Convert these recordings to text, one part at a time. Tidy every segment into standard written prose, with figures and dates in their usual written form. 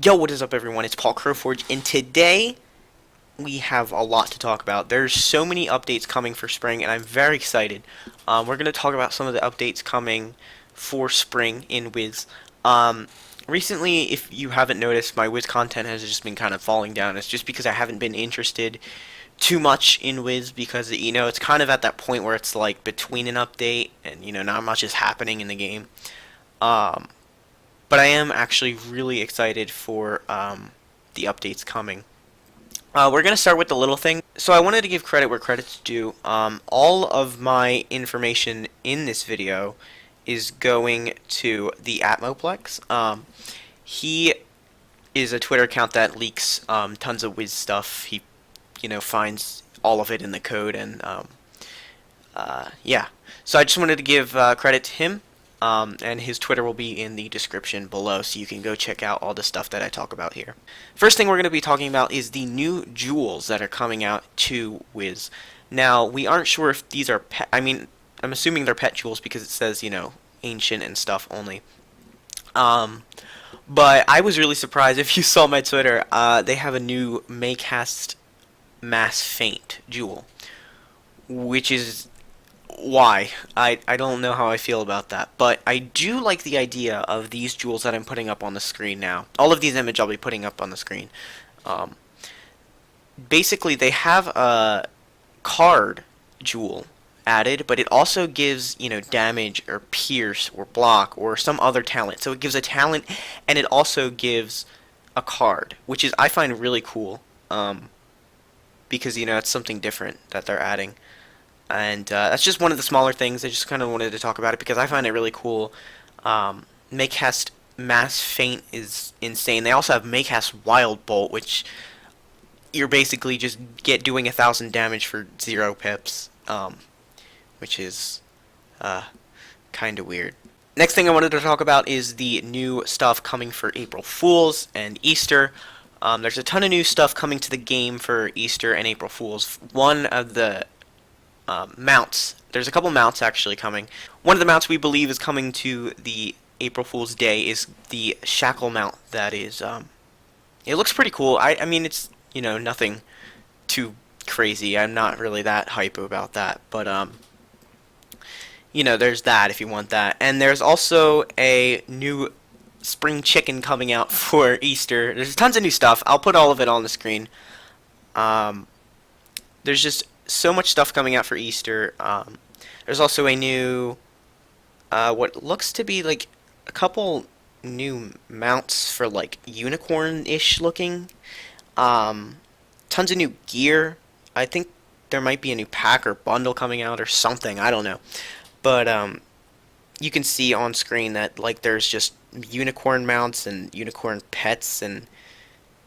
Yo, what is up, everyone? It's Paul Crowforge, and today we have a lot to talk about. There's so many updates coming for spring, and I'm very excited. We're going to talk about some of the updates coming for spring in Wiz. Recently, if you haven't noticed, my Wiz content has just been kind of falling down. It's just because I haven't been interested too much in Wiz because, it's kind of at that point where it's like between an update and, not much is happening in the game. But I am actually really excited for the updates coming. We're going to start with the little thing. So I wanted to give credit where credit's due. All of my information in this video is going to the Atmoplex. He is a Twitter account that leaks tons of Wiz stuff. He, finds all of it in the code, and yeah. So I just wanted to give credit to him. And his Twitter will be in the description below, so you can go check out all the stuff that I talk about here. First thing we're going to be talking about is the new jewels that are coming out to Wiz. Now, we aren't sure if these are pet. I'm assuming they're pet jewels because it says, ancient and stuff only. But I was really surprised. If you saw my Twitter, they have a new Maycast Mass Faint jewel, which is why. I don't know how I feel about that, but I do like the idea of these jewels that I'm putting up on the screen now. All of these images I'll be putting up on the screen. Basically, they have a card jewel added, but it also gives, damage or pierce or block or some other talent. So it gives a talent, and it also gives a card, which is, I find, really cool, because, it's something different that they're adding. And that's just one of the smaller things. I just kind of wanted to talk about it because I find it really cool. Maycast Mass Faint is insane. They also have Maycast Wild Bolt, which you're basically just doing 1,000 damage for 0 pips, which is kind of weird. Next thing I wanted to talk about is the new stuff coming for April Fools and Easter. There's a ton of new stuff coming to the game for Easter and April Fools. One of the mounts. There's a couple mounts actually coming. One of the mounts we believe is coming to the April Fool's Day is the shackle mount. That is, it looks pretty cool. I mean, it's, nothing too crazy. I'm not really that hype about that, but, there's that if you want that. And there's also a new spring chicken coming out for Easter. There's tons of new stuff. I'll put all of it on the screen. There's just so much stuff coming out for Easter. There's also a new, what looks to be like a couple new mounts for like unicorn-ish looking. Tons of new gear. I think there might be a new pack or bundle coming out or something. I don't know. But you can see on screen that like there's just unicorn mounts and unicorn pets and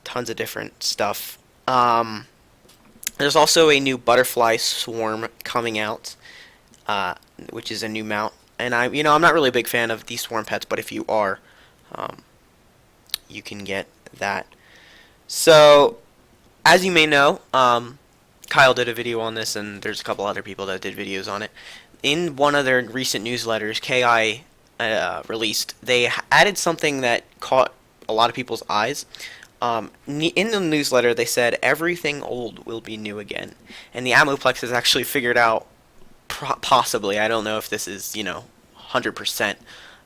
tons of different stuff. There's also a new butterfly swarm coming out, which is a new mount. And I'm not really a big fan of these swarm pets, but if you are, you can get that. So, as you may know, Kyle did a video on this, and there's a couple other people that did videos on it. In one of their recent newsletters, KI released, they added something that caught a lot of people's eyes. In the newsletter, they said everything old will be new again, and the Atmoplex has actually figured out, possibly, I don't know if this is 100%.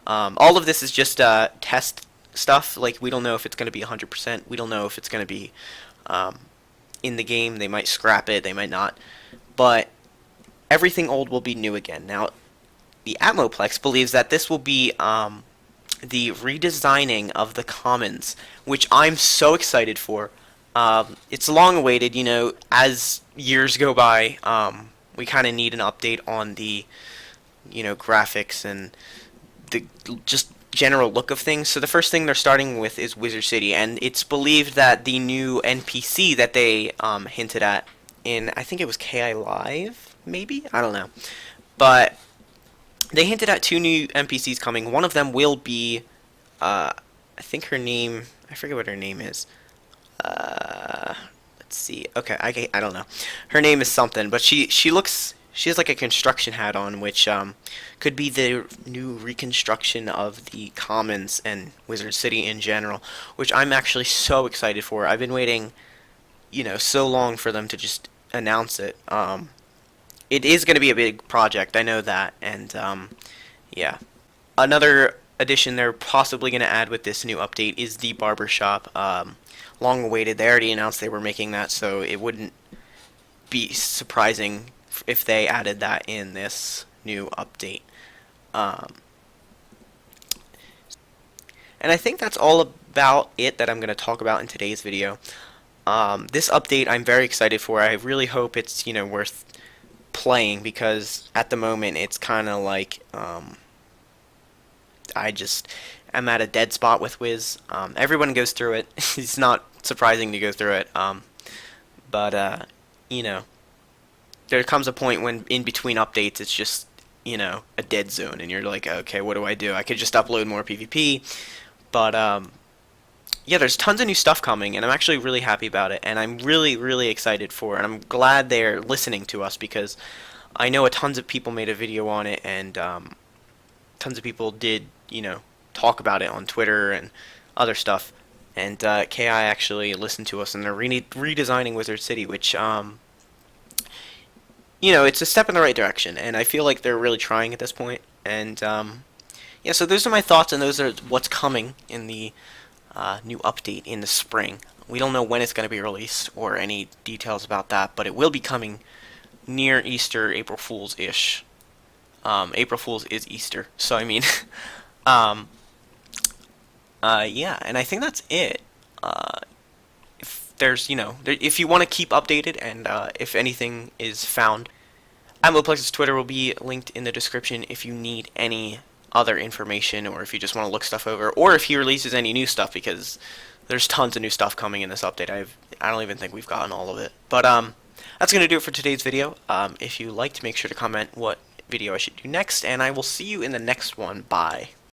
All of this is just test stuff. Like, we don't know if it's going to be 100%. We don't know if it's going to be in the game. They might scrap it. They might not. But everything old will be new again. Now, the Atmoplex believes that this will be the redesigning of the commons, which I'm so excited for. It's long awaited, as years go by, we kind of need an update on the, graphics and the just general look of things. So the first thing they're starting with is Wizard City, and it's believed that the new NPC that they hinted at in, I think it was KI Live, maybe? I don't know. But they hinted at 2 new NPCs coming. One of them will be, I think her name, I forget what her name is. Let's see. Okay, I don't know. Her name is something, but she looks She has like a construction hat on, which could be the new reconstruction of the Commons and Wizard City in general, which I'm actually so excited for. I've been waiting, so long for them to just announce it. It is going to be a big project, I know that, and yeah. Another addition they're possibly going to add with this new update is the barber shop. Long awaited. They already announced they were making that, so it wouldn't be surprising if they added that in this new update. Um, and I think that's all about it that I'm going to talk about in today's video. This update I'm very excited for. I really hope it's worth playing, because at the moment it's kind of like I'm at a dead spot with Wiz. Everyone goes through it. It's not surprising to go through it. But there comes a point when in between updates it's just a dead zone, and you're like, okay, what do I do? I could just upload more PvP, but yeah, there's tons of new stuff coming, and I'm actually really happy about it, and I'm really, really excited for it, and I'm glad they're listening to us, because I know tons of people made a video on it, and tons of people did, talk about it on Twitter and other stuff, and KI actually listened to us, and they're redesigning Wizard City, which, it's a step in the right direction, and I feel like they're really trying at this point, and yeah, so those are my thoughts, and those are what's coming in the new update in the spring. We don't know when it's going to be released or any details about that, but it will be coming near Easter, April Fool's-ish. April Fool's is Easter, so I mean, yeah, and I think that's it. If there's, if you want to keep updated, and if anything is found, Amoplex's Twitter will be linked in the description if you need any other information, or if you just want to look stuff over, or if he releases any new stuff, because there's tons of new stuff coming in this update. I don't even think we've gotten all of it. But that's going to do it for today's video. If you liked, make sure to comment what video I should do next, and I will see you in the next one. Bye.